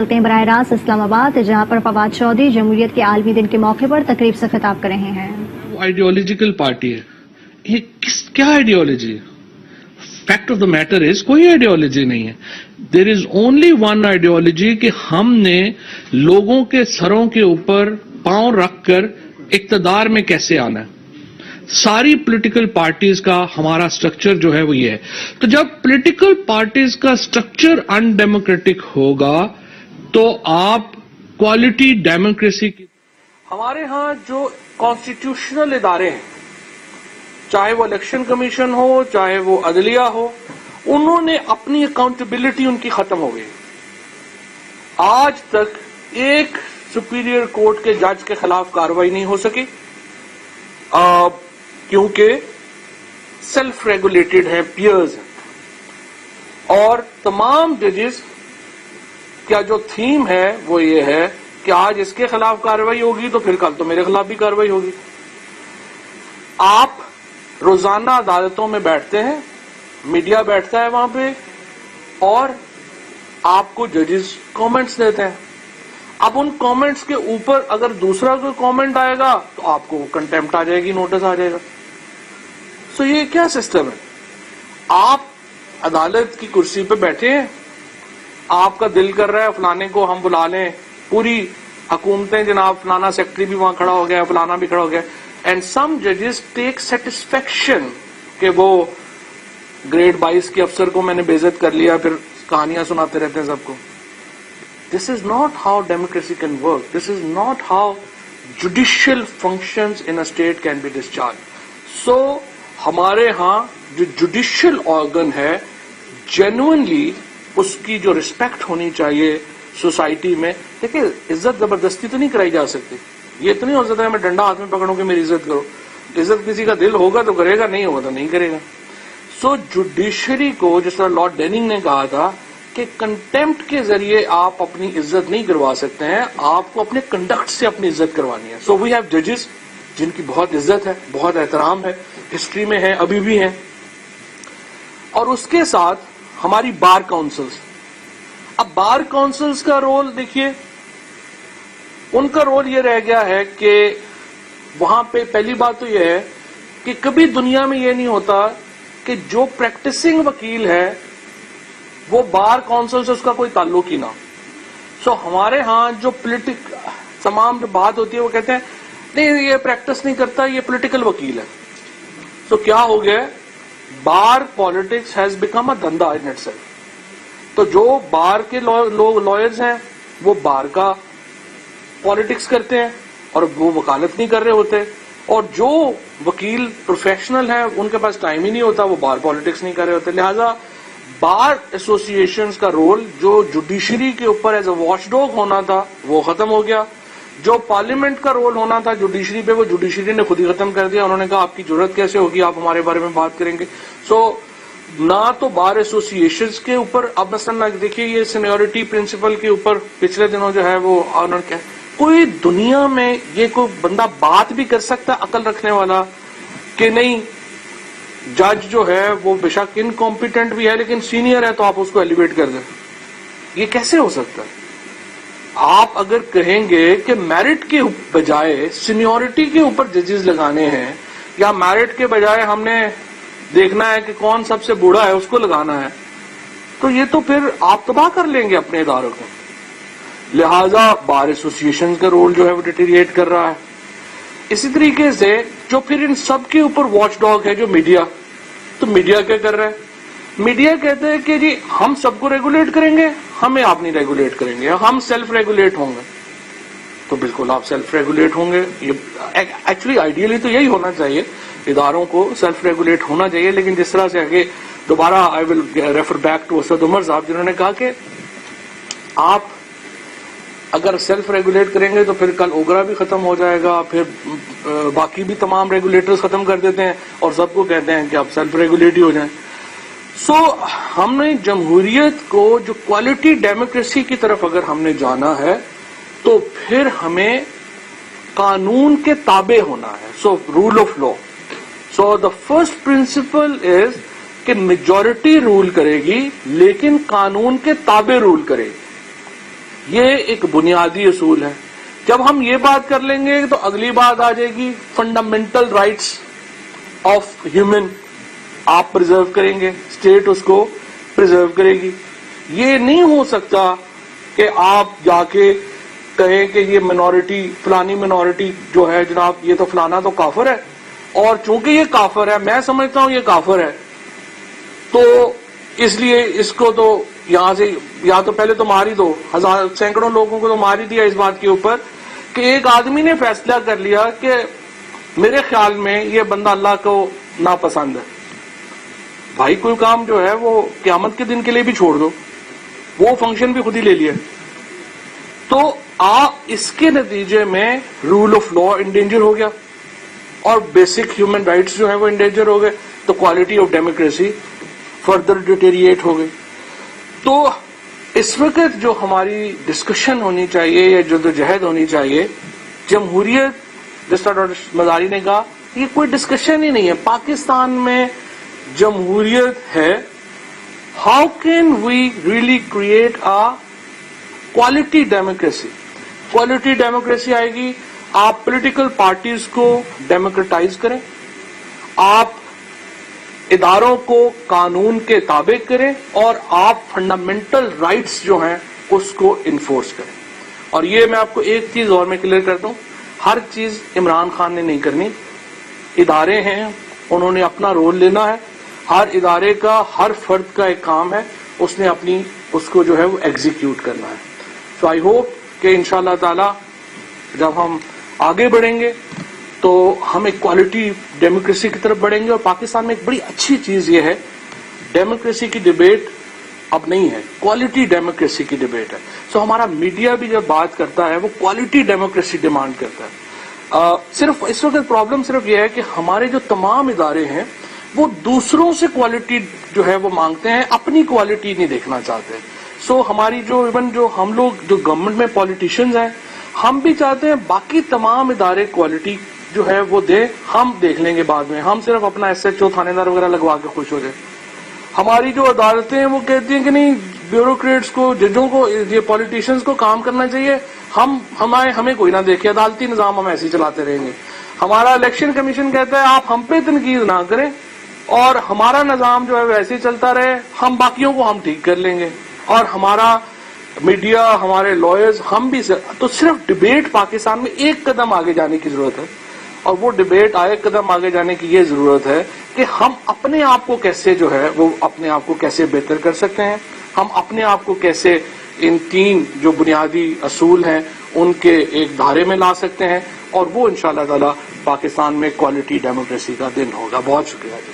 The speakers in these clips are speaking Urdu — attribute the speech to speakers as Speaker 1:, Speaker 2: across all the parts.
Speaker 1: براہ راست اسلام آباد جہاں پر فواد چودھری جمہوریت کے عالمی دن کے موقع پر تقریب سے خطاب کر رہے ہیں.
Speaker 2: وہ آئیڈیالوجیکل پارٹی ہے. یہ کیا آئیڈیالوجی ہے؟ Fact of the matter is کوئی آئیڈیالوجی نہیں ہے. دیر از اونلی ون آئیڈیالوجی کہ ہم نے لوگوں کے سروں کے اوپر پاؤں رکھ کر اقتدار میں کیسے آنا ہے. ساری پولیٹیکل پارٹیز کا ہمارا سٹرکچر جو ہے وہ یہ ہے. تو جب پولیٹیکل پارٹیز کا سٹرکچر ان ڈیموکریٹک ہوگا تو آپ کوالٹی ڈیموکریسی کی. ہمارے ہاں جو کانسٹیٹیوشنل ادارے ہیں، چاہے وہ الیکشن کمیشن ہو، چاہے وہ عدلیہ ہو، انہوں نے اپنی اکاؤنٹیبلٹی ان کی ختم ہو گئی. آج تک ایک سپیریئر کورٹ کے جج کے خلاف کارروائی نہیں ہو سکی کیونکہ سیلف ریگولیٹڈ ہیں، پیئرز ہیں. اور تمام ججز کا جو تھیم ہے وہ یہ ہے کہ آج اس کے خلاف کارروائی ہوگی تو پھر کل تو میرے خلاف بھی کارروائی ہوگی. آپ روزانہ عدالتوں میں بیٹھتے ہیں، میڈیا بیٹھتا ہے وہاں پہ، اور آپ کو ججز کامنٹس دیتے ہیں. اب ان کامنٹس کے اوپر اگر دوسرا کوئی کامنٹ آئے گا تو آپ کو کنٹیمپٹ آ جائے گی، نوٹس آ جائے گا. سو یہ کیا سسٹم ہے؟ آپ عدالت کی کرسی پہ بیٹھے ہیں، آپ کا دل کر رہا ہے فلانے کو ہم بلا لیں، پوری حکومتیں جناب، فلانا سیکٹری بھی وہاں کھڑا ہو گیا، فلانا بھی کھڑا ہو گیا. اینڈ سم ججز ٹیک سیٹسفیکشن کہ وہ گریڈ 22 کے افسر کو میں نے بے عزت کر لیا، پھر کہانیاں سناتے رہتے ہیں سب کو. This is not how democracy can work. This is not how judicial functions in a state can be discharged. So, ہمارے ہاں جو جوڈیشل آرگن ہے، جینوئنلی اس کی جو ریسپیکٹ ہونی چاہیے سوسائٹی میں. دیکھیں، عزت زبردستی تو نہیں کرائی جا سکتی. یہ تو نہیں ہو سکتا ہے میں ڈنڈا ہاتھ میں پکڑوں کہ میری عزت کرو. عزت کسی کا دل ہوگا تو کرے گا، نہیں ہوگا تو نہیں کرے گا. سو جوڈیشری کو، جس طرح لارڈ ڈیننگ نے کہا تھا کہ کنٹیمپٹ کے ذریعے آپ اپنی عزت نہیں کروا سکتے ہیں، آپ کو اپنے کنڈکٹ سے اپنی عزت کروانی ہے. سو وی ہیو ججز جن کی بہت عزت ہے، بہت احترام ہے، ہسٹری میں ہے، ابھی بھی ہیں. اور اس کے ساتھ ہماری بار کاؤنسلز. اب بار کاؤنسلز کا رول دیکھیے، ان کا رول یہ رہ گیا ہے کہ وہاں پہ پہلی بات تو یہ ہے کہ کبھی دنیا میں یہ نہیں ہوتا کہ جو پریکٹسنگ وکیل ہے وہ بار کاؤنسل سے اس کا کوئی تعلق ہی نہ. سو ہمارے ہاں جو تمام جو بات ہوتی ہے وہ کہتے ہیں نہیں یہ پریکٹس نہیں کرتا، یہ پولیٹیکل وکیل ہے. سو کیا ہو گیا؟ Bar politics has become a دھندا ان اٹ سیلف. تو جو بار کے لائرز ہیں وہ بار کا پالیٹکس کرتے ہیں اور وہ وکالت نہیں کر رہے ہوتے، اور جو وکیل پروفیشنل ہیں ان کے پاس ٹائم ہی نہیں ہوتا، وہ بار پالیٹکس نہیں کر رہے ہوتے. لہذا بار ایسوسیشنز کا رول جو جوڈیشری کے اوپر ایز اے واچ ڈاگ ہونا تھا وہ ختم ہو گیا. جو پارلیمنٹ کا رول ہونا تھا جوڈیشری پہ، وہ جوڈیشری نے خود ہی ختم کر دیا. انہوں نے کہا آپ کی ضرورت کیسے ہوگی، آپ ہمارے بارے میں بات کریں گے. سو نہ تو بار ایسوسیشنز کے اوپر، اب مثلا دیکھیے یہ سینیورٹی پرنسپل کے اوپر پچھلے دنوں جو ہے وہ انہوں نے کہا کوئی دنیا میں یہ کوئی بندہ بات بھی کر سکتا ہے عقل رکھنے والا کہ نہیں جج جو ہے وہ بے شک انکمپیٹنٹ بھی ہے لیکن سینئر ہے تو آپ اس کو ایلیویٹ کر دیں؟ یہ کیسے ہو سکتا ہے؟ آپ اگر کہیں گے کہ میرٹ کے بجائے سینیورٹی کے اوپر ججز لگانے ہیں، یا میرٹ کے بجائے ہم نے دیکھنا ہے کہ کون سب سے بوڑھا ہے اس کو لگانا ہے، تو یہ تو پھر آپ تباہ کر لیں گے اپنے اداروں کو. لہذا بار ایسوسیشن کا رول جو ہے وہ ڈیٹیریٹ کر رہا ہے. اسی طریقے سے جو پھر ان سب کے اوپر واچ ڈاگ ہے جو میڈیا، تو میڈیا کیا کر رہا ہے؟ میڈیا کہتے ہیں کہ جی ہم سب کو ریگولیٹ کریں گے، ہمیں آپ نہیں ریگولیٹ کریں گے، ہم سیلف ریگولیٹ ہوں گے. تو بالکل آپ سیلف ریگولیٹ ہوں گے. ایکچولی آئیڈیلی تو یہی ہونا چاہیے، اداروں کو سیلف ریگولیٹ ہونا چاہیے. لیکن جس طرح سے آگے دوبارہ I will refer back to Asad Umar صاحب جنہوں نے کہا کہ آپ اگر سیلف ریگولیٹ کریں گے تو پھر کل اوگرا بھی ختم ہو جائے گا، پھر باقی بھی تمام ریگولیٹرز ختم کر دیتے ہیں اور سب کو کہتے ہیں کہ آپ سیلف ریگولیٹ ہی ہو جائیں. سو ہم نے جمہوریت کو جو کوالٹی ڈیموکریسی کی طرف اگر ہم نے جانا ہے تو پھر ہمیں قانون کے تابع ہونا ہے. So rule of law. So the first principle is کہ میجورٹی رول کرے گی لیکن قانون کے تابع رول کرے گی. یہ ایک بنیادی اصول ہے. جب ہم یہ بات کر لیں گے تو اگلی بات آ جائے گی فنڈامنٹل رائٹس آف ہیومن. آپ پرزرو کریں گے, اسٹیٹ اس کو پرزرو کرے گی. یہ نہیں ہو سکتا کہ آپ جا کے کہیں کہ یہ منورٹی, فلانی منورٹی جو ہے جناب یہ تو فلانا تو کافر ہے, اور چونکہ یہ کافر ہے, میں سمجھتا ہوں یہ کافر ہے, تو اس لیے اس کو تو یہاں سے یا تو پہلے تو مار ہی دو. سینکڑوں لوگوں کو تو مار ہی دیا اس بات کے اوپر کہ ایک آدمی نے فیصلہ کر لیا کہ میرے خیال میں یہ بندہ اللہ کو ناپسند ہے. بھائی کوئی کام جو ہے وہ قیامت کے دن کے لیے بھی چھوڑ دو, وہ فنکشن بھی خود ہی لے لیا. تو اس کے نتیجے میں رول آف لا انڈینجر ہو گیا اور بیسک ہیومن رائٹس جو ہیں وہ انڈینجر ہو گئے, تو quality of democracy further deteriorate ہو گئی. تو اس وقت جو ہماری ڈسکشن ہونی چاہیے یا جدوجہد ہونی چاہیے, جمہوریت جس طرح ڈاکٹر مزاری نے کہا یہ کوئی ڈسکشن ہی نہیں ہے. پاکستان میں جمہوریت ہے. How can we really create a quality democracy? Quality democracy آئے گی آپ پولیٹیکل پارٹیز کو ڈیموکریٹائز کریں, آپ اداروں کو قانون کے تابع کریں, اور آپ فنڈامنٹل رائٹس جو ہیں اس کو انفورس کریں. اور یہ میں آپ کو ایک چیز اور میں کلیئر کرتا ہوں, ہر چیز عمران خان نے نہیں کرنی. ادارے ہیں, انہوں نے اپنا رول لینا ہے. ہر ادارے کا, ہر فرد کا ایک کام ہے, اس نے اپنی اس کو جو ہے وہ ایگزیکیوٹ کرنا ہے. سو آئی ہوپ کہ انشاءاللہ تعالی جب ہم آگے بڑھیں گے تو ہم ایک کوالٹی ڈیموکریسی کی طرف بڑھیں گے. اور پاکستان میں ایک بڑی اچھی چیز یہ ہے, ڈیموکریسی کی ڈیبیٹ اب نہیں ہے, کوالٹی ڈیموکریسی کی ڈیبیٹ ہے. سو ہمارا میڈیا بھی جب بات کرتا ہے وہ کوالٹی ڈیموکریسی ڈیمانڈ کرتا ہے. صرف اس وقت پرابلم صرف یہ ہے کہ ہمارے جو تمام ادارے ہیں وہ دوسروں سے کوالٹی جو ہے وہ مانگتے ہیں, اپنی کوالٹی نہیں دیکھنا چاہتے. سو ہماری جو ایون جو ہم لوگ جو گورنمنٹ میں پالیٹیشینز ہیں, ہم بھی چاہتے ہیں باقی تمام ادارے کوالٹی جو ہے وہ دیں, ہم دیکھ لیں گے بعد میں, ہم صرف اپنا ایس ایچ او تھانے دار وغیرہ لگوا کے خوش ہو جائیں. ہماری جو عدالتیں ہیں وہ کہتی ہیں کہ نہیں, بیوروکریٹس کو, ججوں کو, یہ پالیٹیشینز کو کام کرنا چاہیے, ہمیں کوئی نہ دیکھے, عدالتی نظام ہم ایسے ہی چلاتے رہیں گے. ہمارا الیکشن کمیشن کہتا ہے آپ ہم پہ تنقید نہ کریں اور ہمارا نظام جو ہے ویسے ہی چلتا رہے, ہم باقیوں کو ہم ٹھیک کر لیں گے. اور ہمارا میڈیا, ہمارے لائرز, ہم بھی تو صرف ڈبیٹ پاکستان میں ایک قدم آگے جانے کی ضرورت ہے. اور وہ ڈبیٹ ایک قدم آگے جانے کی یہ ضرورت ہے کہ ہم اپنے آپ کو کیسے جو ہے وہ اپنے آپ کو کیسے بہتر کر سکتے ہیں, ہم اپنے آپ کو کیسے ان 3 جو بنیادی اصول ہیں ان کے ایک دھارے میں لا سکتے ہیں, اور وہ انشاءاللہ تعالی پاکستان میں کوالٹی ڈیموکریسی کا دن ہوگا. بہت شکریہ جی.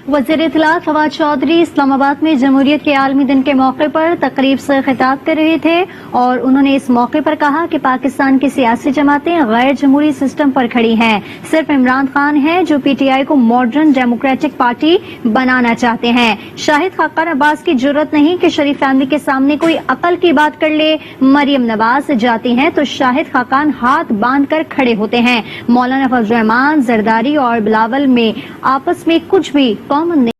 Speaker 1: وزیر اطلاعات فواد چودھری اسلام آباد میں جمہوریت کے عالمی دن کے موقع پر تقریب سے خطاب کر رہے تھے, اور انہوں نے اس موقع پر کہا کہ پاکستان کی سیاسی جماعتیں غیر جمہوری سسٹم پر کھڑی ہیں. صرف عمران خان ہیں جو پی ٹی آئی کو ماڈرن ڈیموکریٹک پارٹی بنانا چاہتے ہیں. شاہد خاقان عباس کی جرت نہیں کہ شریف فیملی کے سامنے کوئی عقل کی بات کر لے. مریم نواز جاتی ہیں تو شاہد خاقان ہاتھ باندھ کر کھڑے ہوتے ہیں. مولانا فضل الرحمان زرداری اور بلاول میں آپس میں کچھ بھی کامن نہیں.